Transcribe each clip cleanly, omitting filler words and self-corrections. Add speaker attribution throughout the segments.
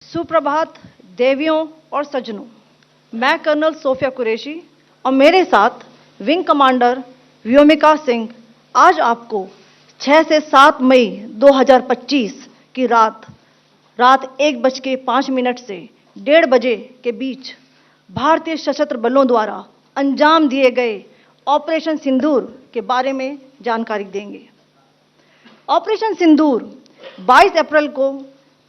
Speaker 1: सुप्रभात देवियों और सज्जनों, मैं कर्नल सोफिया कुरैशी और मेरे साथ विंग कमांडर व्योमिका सिंह आज आपको 6 से 7 मई 2025 की रात 1:05 से 1:30 बजे के बीच भारतीय सशस्त्र बलों द्वारा अंजाम दिए गए ऑपरेशन सिंदूर के बारे में जानकारी देंगे। ऑपरेशन सिंदूर 22 अप्रैल को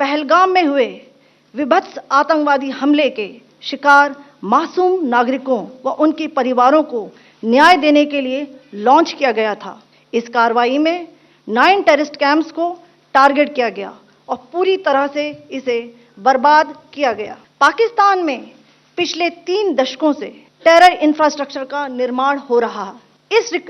Speaker 1: पहलगाम में हुए विभत्स आतंकवादी हमले के शिकार मासूम नागरिकों व उनके परिवारों को न्याय देने के लिए लॉन्च किया गया था। इस कार्रवाई में 9 टेररिस्ट कैंप्स को टारगेट किया गया और पूरी तरह से इसे बर्बाद किया गया। पाकिस्तान में पिछले 3 दशकों से टेरर इंफ्रास्ट्रक्चर का निर्माण हो रहा है।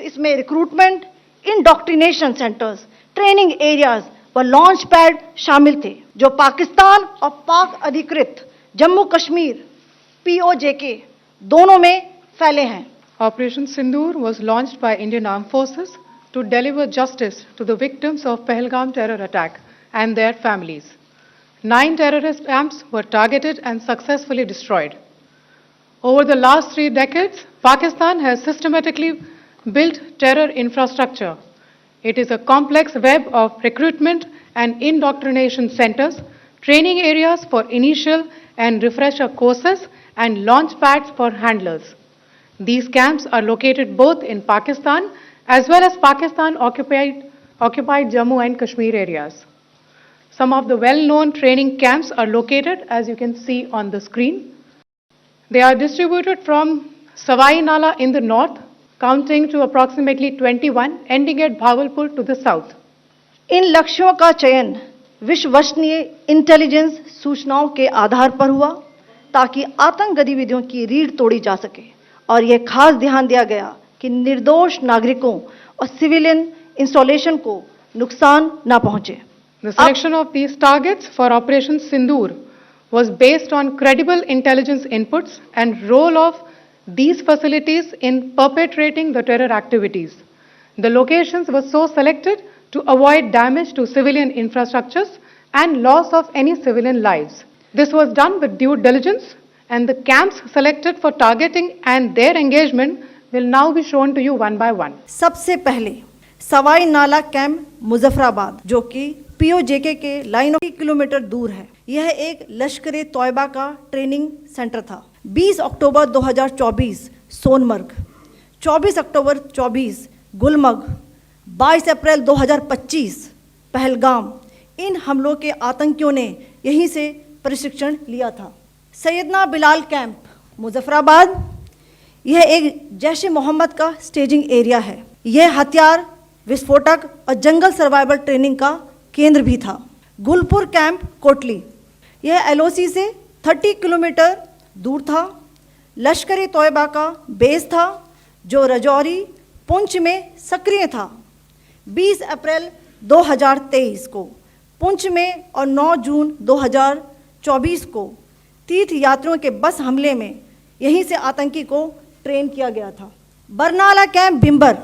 Speaker 1: इसमें recruitment, indoctrination centres, training areas व लॉन्च पैड शामिल थे, जो पाकिस्तान और पाक अधिकृत जम्मू कश्मीर POJK दोनों में फैले हैं।
Speaker 2: Operation Sindoor was launched by Indian Armed Forces to deliver justice to the victims of Pahalgam terror attack and their families. 9 terrorist camps were targeted and successfully destroyed. Over the last 3 decades, Pakistan has systematically built terror infrastructure. It is a complex web of recruitment and indoctrination centers, training areas for initial and refresher courses, and launch pads for handlers. These camps are located both in Pakistan as well as Pakistan-occupied Jammu and Kashmir areas. Some of the well-known training camps are located, as you can see on the screen. They are distributed from Savai Nala in the north, counting to approximately 21, ending at Bhagalpur to the south.
Speaker 1: इन लक्ष्यों का चयन विश्वसनीय intelligence सूचनाओं के आधार पर हुआ ताकि आतंक गतिविधियों की रीढ़ तोड़ी जा सके, और यह खास ध्यान दिया गया कि निर्दोष नागरिकों और सिविलियन इंस्टॉलेशन को नुकसान न पहुंचे।
Speaker 2: The selection of these targets for Operation Sindoor was based on credible intelligence inputs and role of these facilities in perpetrating the terror activities. The locations were so selected to avoid damage to civilian infrastructures and loss of any civilian lives. This was done with due diligence, and the camps selected for targeting and their engagement will now be shown to you one by one.
Speaker 1: सबसे पहले सवाई नाला camp Muzaffarabad, जो कि POJK के line of kilometre दूर है। यह एक लश्कर तौयबा का ट्रेनिंग सेंटर था। 20 अक्टूबर 2024 सोनमर्ग, 24 अक्टूबर 24 गुलमर्ग, 22 अप्रैल 2025 पहलगाम, इन हमलों के आतंकियों ने यहीं से प्रशिक्षण लिया था। सैयदना बिलाल कैंप मुजफ्फराबाद, यह एक जैश ए मोहम्मद का स्टेजिंग एरिया है। यह हथियार, विस्फोटक और जंगल सर्वाइवल ट्रेनिंग का केंद्र भी था। गुलपुर कैंप कोटली, यह LOC से 30 किलोमीटर दूर था। लश्कर तौयबा का बेस था, जो रजौरी पुंछ में सक्रिय था। 20 अप्रैल 2023 को पुंछ में और 9 जून 2024 को तीर्थ यात्रियों के बस हमले में यहीं से आतंकी को ट्रेन किया गया था। बरनाला कैंप बिम्बर,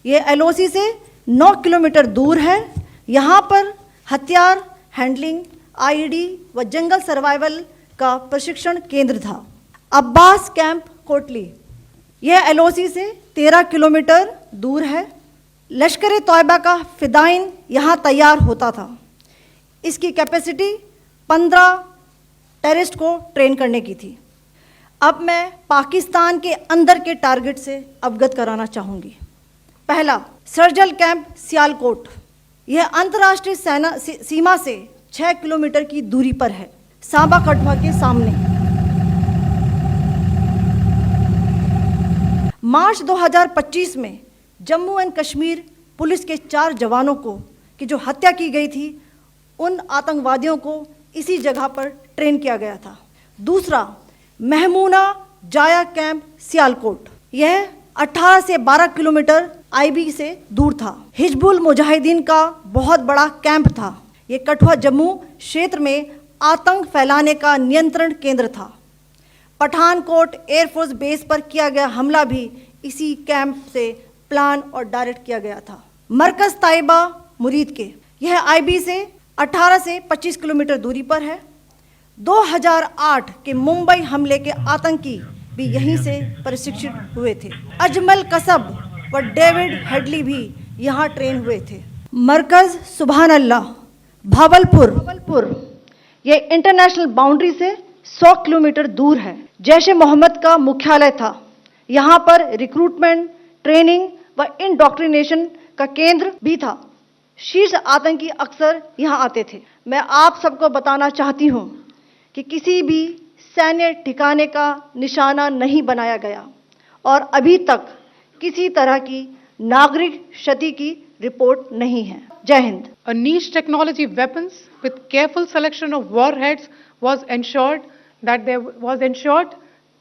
Speaker 1: यह LOC से 9 किलोमीटर दूर है। यहाँ पर हथियार, हैंडलिंग, IED व जंगल सर्वाइवल का प्रशिक्षण केंद्र था। अब्बास कैंप कोटली, यह LOC से 13 किलोमीटर दूर है। लश्कर तौयबा का फिदाइन यहाँ तैयार होता था। इसकी कैपेसिटी 15 टेररिस्ट को ट्रेन करने की थी। अब मैं पाकिस्तान के अंदर के टारगेट से अवगत कराना चाहूँगी। पहला, सर्जल कैंप सियालकोट, यह अंतर्राष्ट्रीय सीमा से 6 किलोमीटर की दूरी पर है, सांबा कठुआ के सामने। मार्च 2025 में जम्मू एंड कश्मीर पुलिस के 4 जवानों को की जो हत्या की गई थी, उन आतंकवादियों को इसी जगह पर ट्रेन किया गया था। दूसरा, महमूना जाया कैंप सियालकोट, यह 18 से 12 किलोमीटर IB से दूर था। हिजबुल मुजाहिदीन का बहुत बड़ा कैंप था। ये कठुआ जम्मू क्षेत्र में आतंक फैलाने का नियंत्रण केंद्र था। पठानकोट एयरफोर्स बेस पर किया गया हमला भी इसी कैंप से प्लान और डायरेक्ट किया गया था। मरकज ताइबा मुरीद के, यह IB से 18 से 25 किलोमीटर दूरी पर है। 2008 के मुंबई हमले के आतंकी भी यहीं से प्रशिक्षित हुए थे। अजमल कसब व डेविड हेडली भी यहाँ ट्रेन हुए थे। मरकज सुभान अल्लाह भावलपुर ये इंटरनेशनल बाउंड्री से 100 किलोमीटर दूर है। जैश ए मोहम्मद का मुख्यालय था। यहाँ पर रिक्रूटमेंट, ट्रेनिंग व इंडोक्ट्रिनेशन का केंद्र भी था। शीर्ष आतंकी अक्सर यहाँ आते थे। मैं आप सबको बताना चाहती हूँ कि किसी भी सैन्य ठिकाने का निशाना नहीं बनाया गया और अभी तक किसी तरह की नागरिक क्षति की रिपोर्ट नहीं है। जय Hind.
Speaker 2: A niche technology weapons with careful selection of warheads was ensured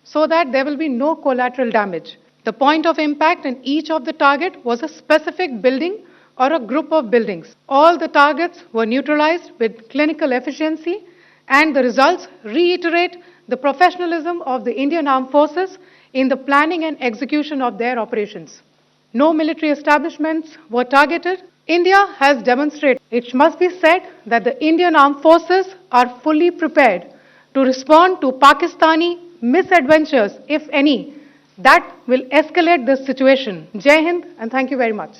Speaker 2: so that there will be no collateral damage. The point of impact in each of the target was a specific building or a group of buildings. All the targets were neutralized with clinical efficiency, and the results reiterate the professionalism of the Indian Armed Forces in the planning and execution of their operations. No military establishments were targeted. India has demonstrated, it must be said, that the Indian Armed Forces are fully prepared to respond to Pakistani misadventures, if any, that will escalate this situation. Jai Hind, and thank you very much.